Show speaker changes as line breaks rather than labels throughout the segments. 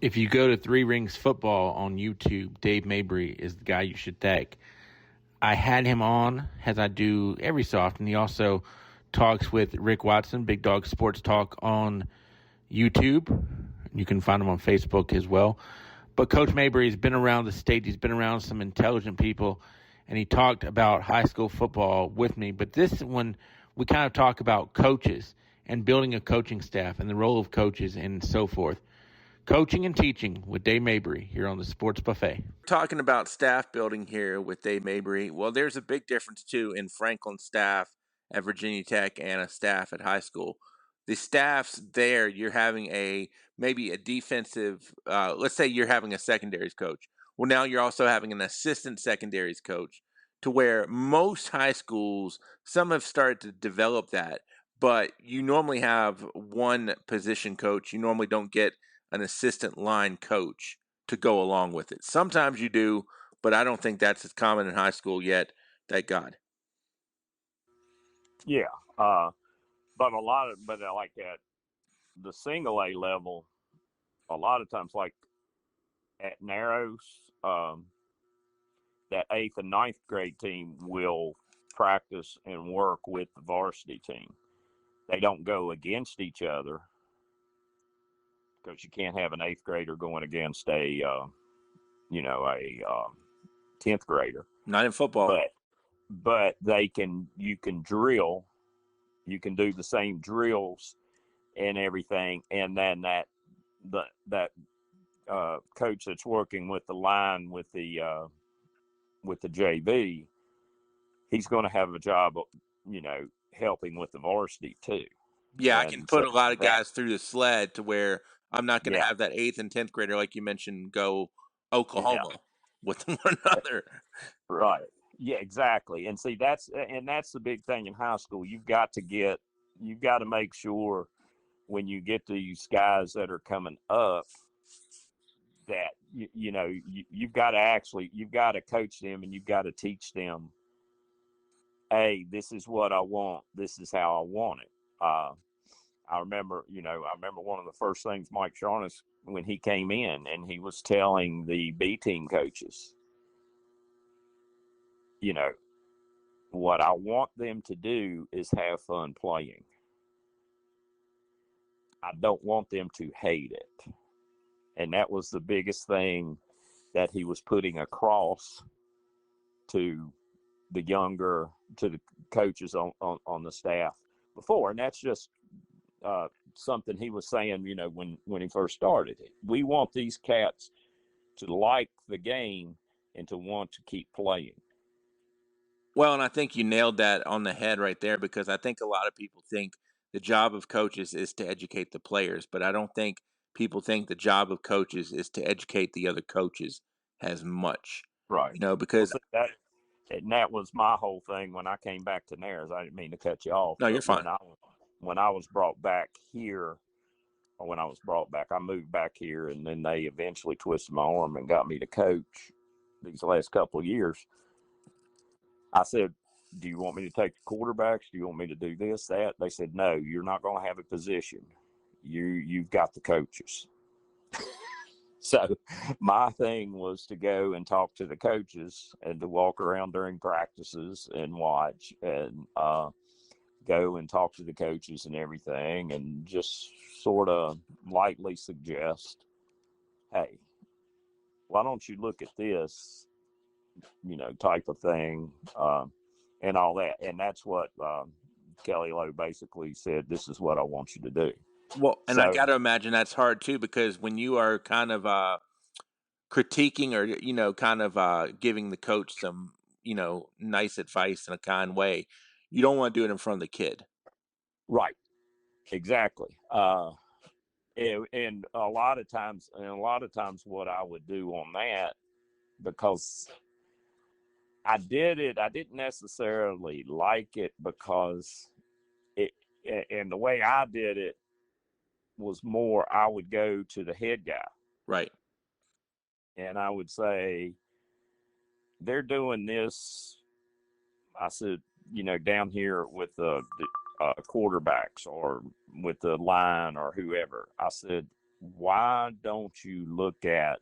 If you go to Three Rings Football on YouTube, Dave Mabry is the guy you should thank. I had him on, as I do every so often. He also talks with Rick Watson, Big Dog Sports Talk on YouTube. You can find him on Facebook as well. But Coach Mabry has been around the state. He's been around some intelligent people, and he talked about high school football with me. But this one, we kind of talk about coaches and building a coaching staff and the role of coaches and so forth. Coaching and Teaching with Dave Mabry here on the Sports Buffet. We're talking about staff building here with Dave Mabry. Well, there's a big difference, too, in Franklin's staff at Virginia Tech and a staff at high school. The staffs there, you're having maybe a defensive, let's say you're having a secondaries coach. Well, now you're also having an assistant secondaries coach, to where most high schools, some have started to develop that, but you normally have one position coach. You normally don't get an assistant line coach to go along with it. Sometimes you do, but I don't think that's as common in high school yet. Thank God.
Yeah, but like at the single A level, a lot of times, like at Narrows, that 8th and 9th grade team will practice and work with the varsity team. They don't go against each other, because you can't have an 8th grader going against a 10th grader.
Not in football.
But you can drill, you can do the same drills and everything, and then that coach that's working with the line with the JV, he's going to have a job, helping with the varsity too.
Yeah, I can put a lot of guys through the sled to where I'm not going to have that 8th and 10th grader, like you mentioned, go Oklahoma with one another.
Right. Yeah, exactly. And see, that's the big thing in high school. You've got to make sure when you get these guys that are coming up that you've got to coach them, and you've got to teach them, hey, this is what I want. This is how I want it. I remember one of the first things Mike Sharnas, when he came in, and he was telling the B team coaches, what I want them to do is have fun playing. I don't want them to hate it. And that was the biggest thing that he was putting across to the coaches on the staff before. And that's just something he was saying, when he first started it. We want these cats to like the game and to want to keep playing.
Well, and I think you nailed that on the head right there, because I think a lot of people think the job of coaches is to educate the players, but I don't think people think the job of coaches is to educate the other coaches as much.
Right.
Because
that was my whole thing when I came back to Nares. I didn't mean to cut you off.
No, you're fine.
When I was brought back here, I moved back here, and then they eventually twisted my arm and got me to coach these last couple of years. I said, do you want me to take the quarterbacks? Do you want me to do this, that? They said, no, you're not going to have a position. You've got the coaches. So my thing was to go and talk to the coaches, and to walk around during practices and watch, and go and talk to the coaches and everything, and just sort of lightly suggest, hey, why don't you look at this, type of thing, and all that. And that's what Kelly Lowe basically said, this is what I want you to do.
Well, and I got to imagine that's hard too, because when you are kind of critiquing, or, kind of giving the coach some, nice advice in a kind way, you don't want to do it in front of the kid.
Right. Exactly. And a lot of times what I would do on that, because I didn't necessarily like it, because and the way I did it was more, I would go to the head guy.
Right.
And I would say, they're doing this, I said, down here with the quarterbacks, or with the line, or whoever. I said, why don't you look at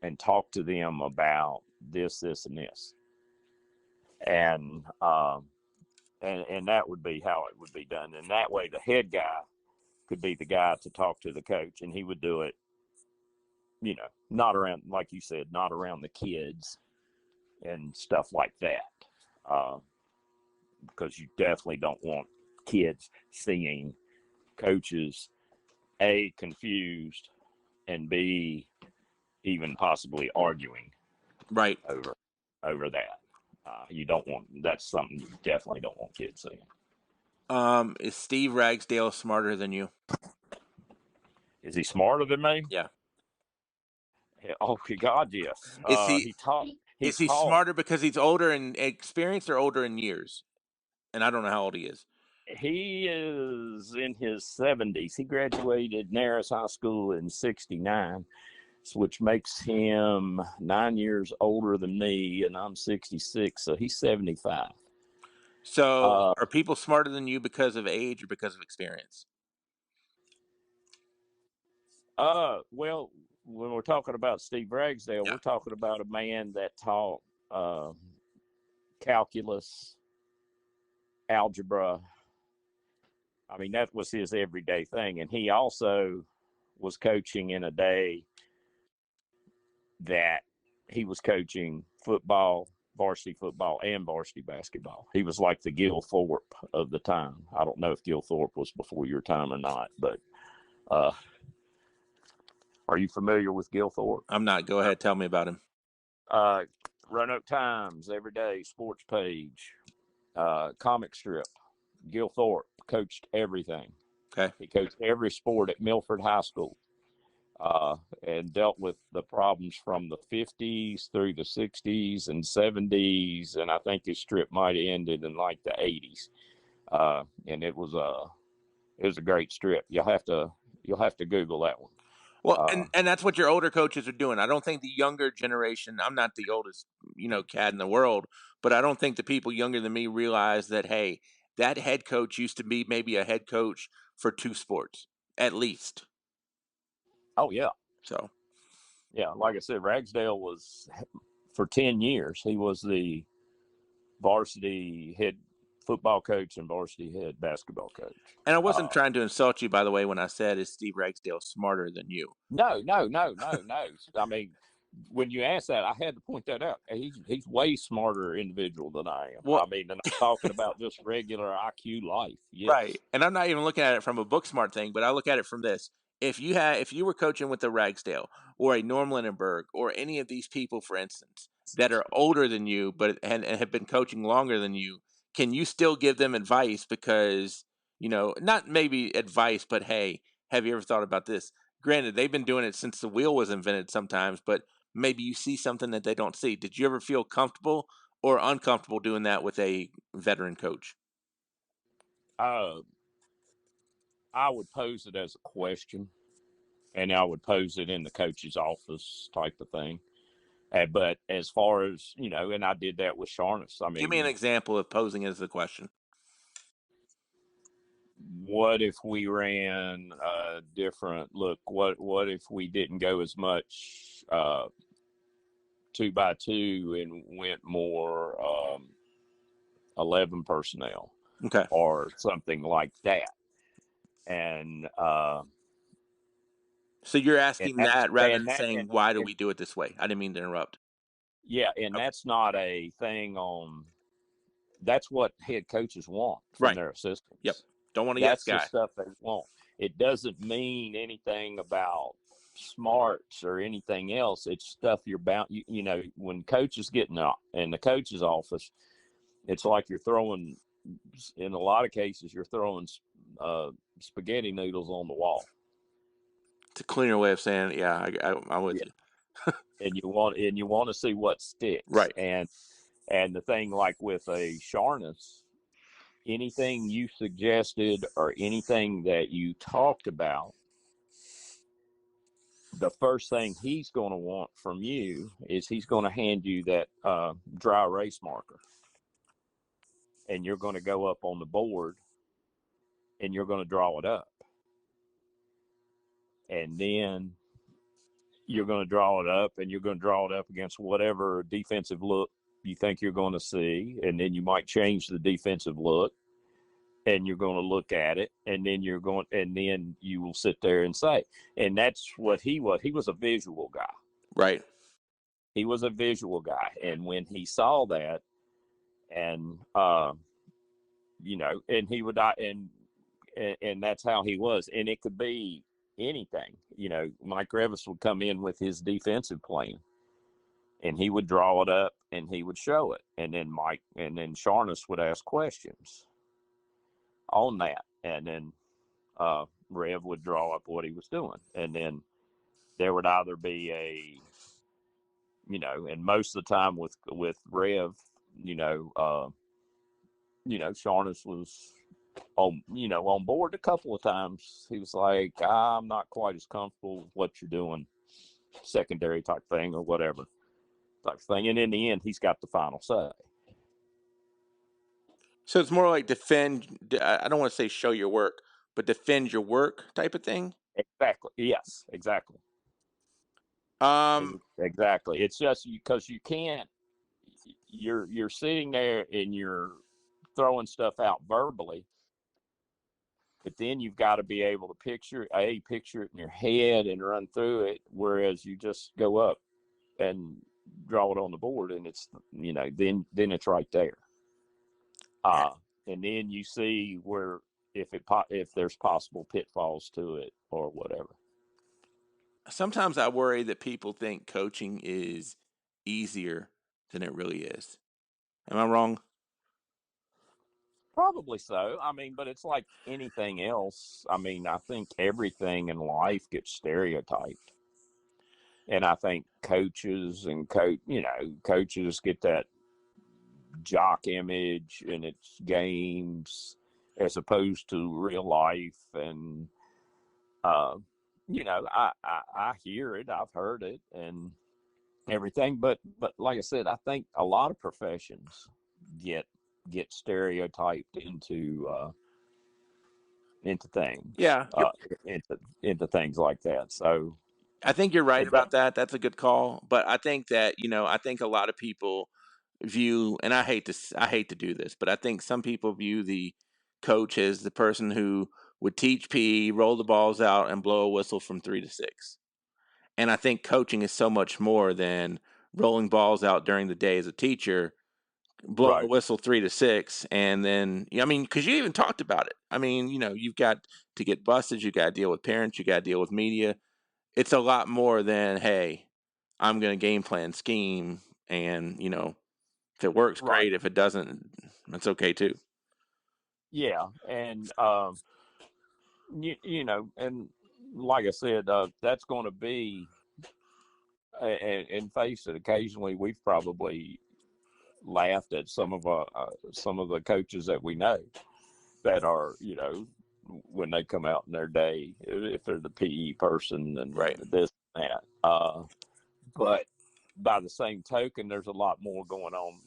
and talk to them about this, this, and this, and and that would be how it would be done. And that way, the head guy could be the guy to talk to the coach, and he would do it, not around, like you said, not around the kids and stuff like that, because you definitely don't want kids seeing coaches A, confused, and B, even possibly arguing
Right.
over that. You don't want, that's something you definitely don't want kids seeing.
Is Steve Ragsdale smarter than you?
Is he smarter than me?
Yeah.
Oh God, yes.
Is he
He taught.
is he smarter because he's older in experience or older in years? And I don't know how old he is.
He is in his 70s. He graduated Naris High School in '69, which makes him 9 years older than me, and I'm 66, so he's 75.
So are people smarter than you because of age or because of experience?
Well, when we're talking about Steve Ragsdale,
Yeah.
we're talking about a man that taught calculus, algebra. I mean, that was his everyday thing. And he also was coaching in a day that he was coaching football, varsity football, and varsity basketball. He was like the Gil Thorpe of the time. I don't know if Gil Thorpe was before your time or not, but are you familiar with Gil Thorpe?
I'm not. Go ahead. Tell me about him.
Roanoke Times, everyday sports page, comic strip. Gil Thorpe coached everything.
Okay.
He coached every sport at Milford High School, and dealt with the problems from the 50s through the 60s and 70s, and I think his strip might have ended in like the 80s. And it was a great strip. You'll have to Google that one.
Well, and that's what your older coaches are doing. I don't think the younger generation, I'm not the oldest, cat in the world, but I don't think the people younger than me realize that, hey, that head coach used to be maybe a head coach for 2 sports, at least.
Oh yeah.
So,
yeah, like I said, Ragsdale was, for 10 years, he was the varsity head football coach and varsity head basketball coach.
and I wasn't trying to insult you, by the way, when I said, is Steve Ragsdale smarter than you?
No. I mean, when you asked that, I had to point that out. He's way smarter individual than I am.
Well,
I mean, and I'm talking about just regular IQ life. Yes.
right. And I'm not even looking at it from a book smart thing, but I look at it from this. If you were coaching with a Ragsdale or a Norm Lindenberg or any of these people, for instance, that are older than you but and have been coaching longer than you, can you still give them advice because, not maybe advice, but hey, have you ever thought about this? Granted, they've been doing it since the wheel was invented sometimes, but maybe you see something that they don't see. Did you ever feel comfortable or uncomfortable doing that with a veteran coach?
I would pose it as a question, and I would pose it in the coach's office type of thing. But as far as, and I did that with Sharness. I mean,
Give me an example of posing it as a question.
what if we ran a different look? What if we didn't go as much 2x2 and went more 11 personnel,
Okay.
or something like that? And
So you're
and
asking
that's
that rather
and
than
that
saying, why do we do it this way? I didn't mean to interrupt.
yeah, and
Okay.
that's not a thing on. That's what head coaches want from
Right.
their assistants.
Yep. Don't want a yes
That's the
guy.
stuff they want. It doesn't mean anything about smarts or anything else. It's stuff you're bound. When coaches get in the coach's office, it's like you're throwing. In a lot of cases, you're throwing spaghetti noodles on the wall.
It's a cleaner way of saying it. Yeah, I'm with you.
And you want to see what sticks.
Right.
And the thing, like with a Sharness, anything you suggested or anything that you talked about, the first thing he's going to want from you is he's going to hand you that dry erase marker, and you're going to go up on the board and you're going to draw it up. and then you're going to draw it up, and you're going to draw it up against whatever defensive look you think you're going to see, and then you might change the defensive look, and you're going to look at it, and then you will sit there and say, and that's what he was. He was a visual guy.
Right.
He was a visual guy, and when he saw that, and and he would and that's how he was, and it could be anything. Mike Revis would come in with his defensive plan, and he would draw it up and he would show it, and then Sharness would ask questions on that, and then Rev would draw up what he was doing, and then there would either be and most of the time with Rev, Sharness was on board. A couple of times he was like, I'm not quite as comfortable with what you're doing, secondary type thing or whatever type thing. And in the end, he's got the final say.
So it's more like defend. I don't want to say show your work, but defend your work type of thing.
Exactly. Yes, exactly. Exactly. It's just because you can't, you're sitting there and you're throwing stuff out verbally, but then you've got to be able to picture it in your head and run through it. Whereas you just go up and draw it on the board, and it's then it's right there. And then you see where if there's possible pitfalls to it or whatever.
Sometimes I worry that people think coaching is easier than it really is. Am I wrong?
Probably so. I mean, but it's like anything else. I mean, I think everything in life gets stereotyped. And I think coaches get that jock image in its games as opposed to real life. And, I hear it, I've heard it and everything. But like I said, I think a lot of professions get stereotyped into things.
Yeah.
Into things like that. So
I think you're right about that. That's a good call. But I think that, I think a lot of people view, and I hate to do this, but I think some people view the coach as the person who would teach PE, roll the balls out, and blow a whistle from 3 to 6. And I think coaching is so much more than rolling balls out during the day as a teacher, blowing a whistle 3 to 6, and then because you even talked about it. You've got to get busted, you got to deal with parents, you got to deal with media. It's a lot more than, hey, I'm going to game plan, scheme, and if it works, great. If it doesn't, that's okay too.
Yeah, and and like I said, that's going to be, and face it. Occasionally, we've probably laughed at some of the coaches that we know that are, when they come out in their day, if they're the PE person and this and that. But by the same token, there's a lot more going on.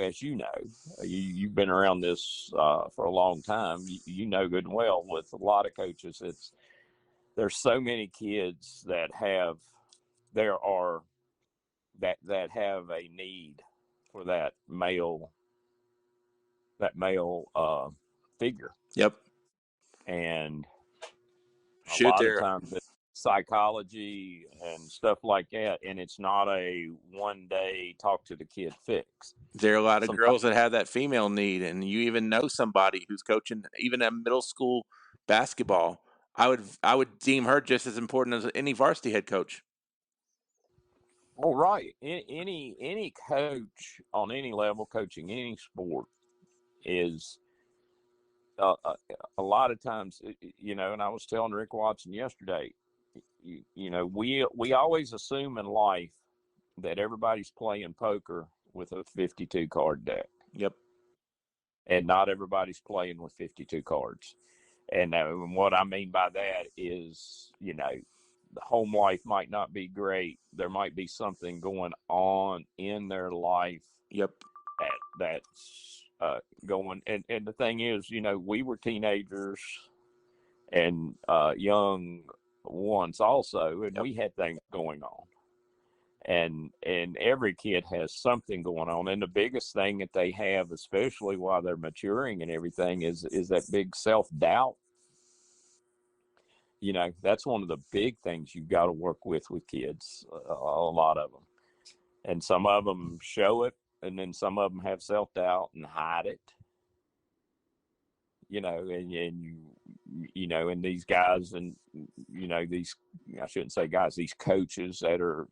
As you've been around this for a long time. You know good and well with a lot of coaches. There's so many kids that have a need for that male figure.
Yep.
And a lot of times it's psychology and stuff like that, and it's not a one day talk to the kid fix.
There are a lot of girls that have that female need, and you even know somebody who's coaching even at middle school basketball. I would deem her just as important as any varsity head coach.
Well, right. Any coach on any level coaching any sport is a lot of times, and I was telling Rick Watson yesterday, we always assume in life that everybody's playing poker with a 52 card deck.
Yep.
And not everybody's playing with 52 cards. And what I mean by that is, the home life might not be great. There might be something going on in their life.
Yep.
That's going. And the thing is, we were teenagers and young once also, and
Yep.
we had things going on. And every kid has something going on, and the biggest thing that they have, especially while they're maturing and everything, is that big self-doubt. That's one of the big things you've got to work with kids, a lot of them. And some of them show it, and then some of them have self-doubt and hide it. And these guys, and these, I shouldn't say guys, these coaches that are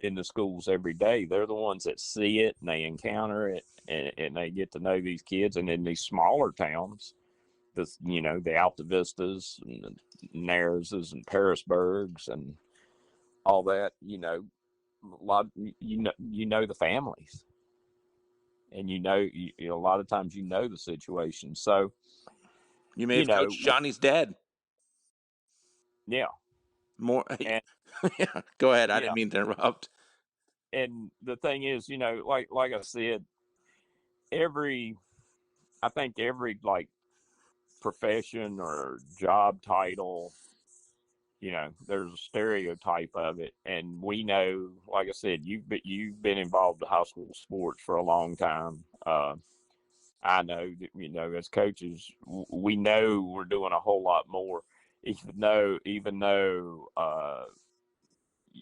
in the schools every day, they're the ones that see it and they encounter it, and they get to know these kids. And in these smaller towns, the Alta Vistas and the Nairses and Parisburgs and all that, a lot, the families, and a lot of times the situation. So
You may have coached Johnny's dad.
Yeah.
More.
And
Yeah. Go ahead. I
yeah,
didn't mean to interrupt.
and the thing is, like I said, I think every like profession or job title, there's a stereotype of it. And we know, like I said, you've been involved in high school sports for a long time. I know that, as coaches, we know we're doing a whole lot more, even though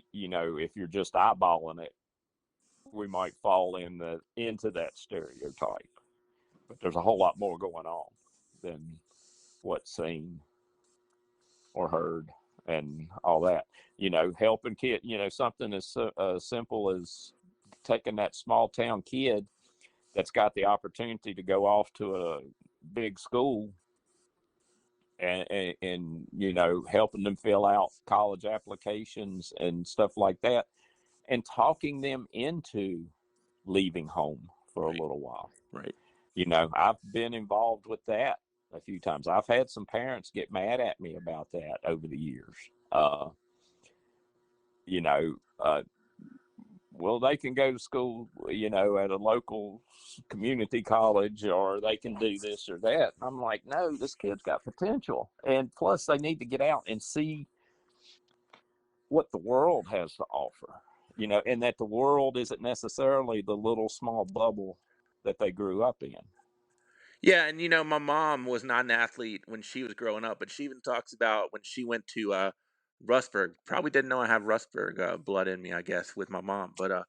if you're just eyeballing it, we might fall into that stereotype. But there's a whole lot more going on than what's seen or heard and all that. Helping kid, something as simple as taking that small town kid that's got the opportunity to go off to a big school, and helping them fill out college applications and stuff like that, and talking them into leaving home for a little while.
Right.
I've been involved with that a few times. I've had some parents get mad at me about that over the years. You know, uh, well, they can go to school, at a local community college, or they can do this or that. I'm like, no, this kid's got potential. And plus, they need to get out and see what the world has to offer, and that the world isn't necessarily the little small bubble that they grew up in.
Yeah, and my mom was not an athlete when she was growing up, but she even talks about when she went to Rustburg. Probably didn't know I have Rustburg blood in me, I guess, with my mom. But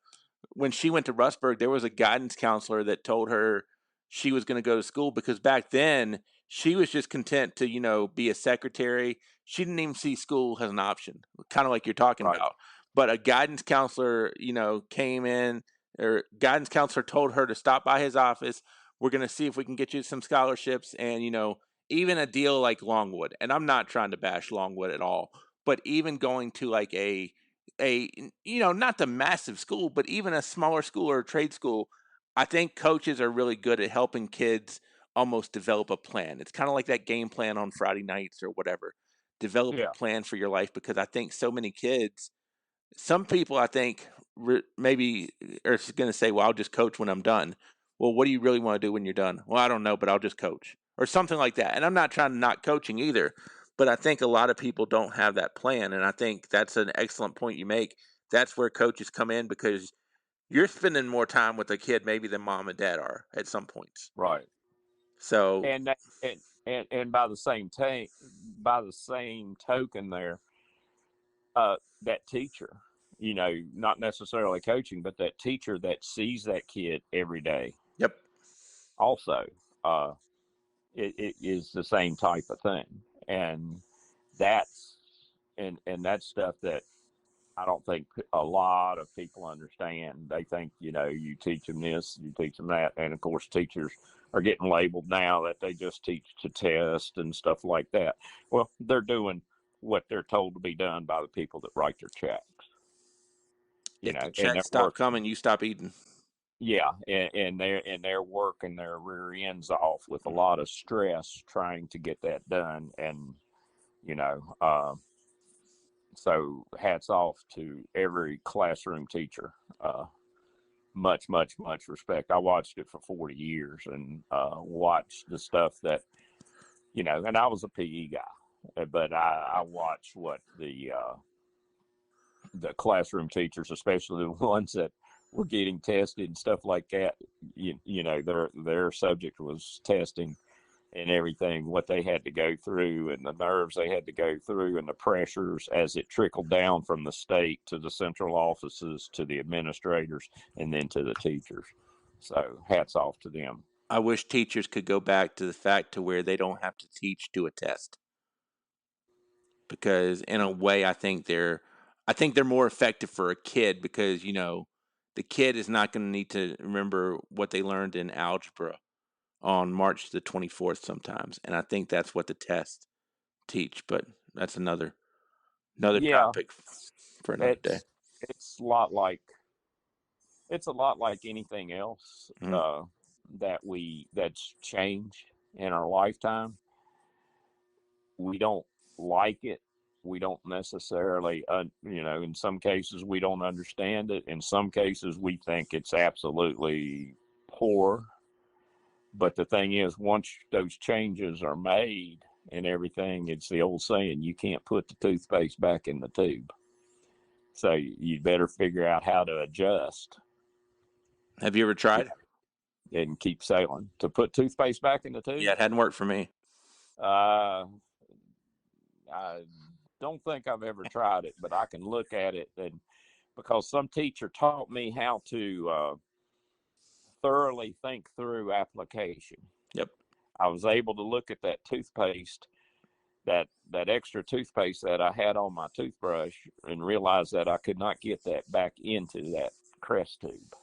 when she went to Rustburg, there was a guidance counselor that told her she was going to go to school, because back then she was just content to, be a secretary. She didn't even see school as an option, kind of like you're talking
Right.
about. But a guidance counselor, came in, or guidance counselor told her to stop by his office. We're going to see if we can get you some scholarships, and, even a deal like Longwood. And I'm not trying to bash Longwood at all, but even going to like a not the massive school, but even a smaller school or a trade school, I think coaches are really good at helping kids almost develop a plan. It's kind of like that game plan on Friday nights or whatever. Develop a
Yeah.
plan for your life, because I think so many kids, some people, I think, maybe are going to say, well, I'll just coach when I'm done. Well, what do you really want to do when you're done? Well, I don't know, but I'll just coach, or something like that. And I'm not trying to knock coaching either, but I think a lot of people don't have that plan. And I think that's an excellent point you make. That's where coaches come in, because you're spending more time with a kid maybe than mom and dad are at some points.
Right.
So,
And that, and by the same token, there, that teacher, not necessarily coaching, but that teacher that sees that kid every day,
yep.
also, uh, it is the same type of thing. And that's and that's stuff that I don't think a lot of people understand. They think, you teach them this, you teach them that. And of course, teachers are getting labeled now that they just teach to test and stuff like that. Well, they're doing what they're told to be done by the people that write their checks,
If the
and they're
checks stop
working.
coming, you stop eating.
Yeah. And they're working their rear ends off with a lot of stress trying to get that done. And, you know, so hats off to every classroom teacher. Much, much, much respect. I watched it for 40 years, and watched the stuff that, and I was a PE guy. But I watch what the classroom teachers, especially the ones that were getting tested and stuff like that. You know, their subject was testing and everything, what they had to go through and the nerves they had to go through and the pressures as it trickled down from the state to the central offices to the administrators and then to the teachers. So hats off to them.
I wish teachers could go back to the fact to where they don't have to teach to a test, because in a way I think they're more effective for a kid, because the kid is not going to need to remember what they learned in algebra on March the 24th sometimes, and I think that's what the tests teach. But that's another
Yeah,
topic for another day.
it's a lot like anything else
Mhm.
that's changed in our lifetime. We don't like it. We don't necessarily, in some cases we don't understand it. In some cases we think it's absolutely poor. But the thing is, once those changes are made and everything, it's the old saying, you can't put the toothpaste back in the tube. So you better figure out how to adjust
Have you ever tried?
and keep sailing. To put toothpaste back in the
Yeah,
tube,
it hadn't worked for me.
uh, I don't think I've ever tried it, but I can look at it, and because some teacher taught me how to thoroughly think through application,
Yep.
I was able to look at that toothpaste, that extra toothpaste that I had on my toothbrush, and realize that I could not get that back into that crest tube.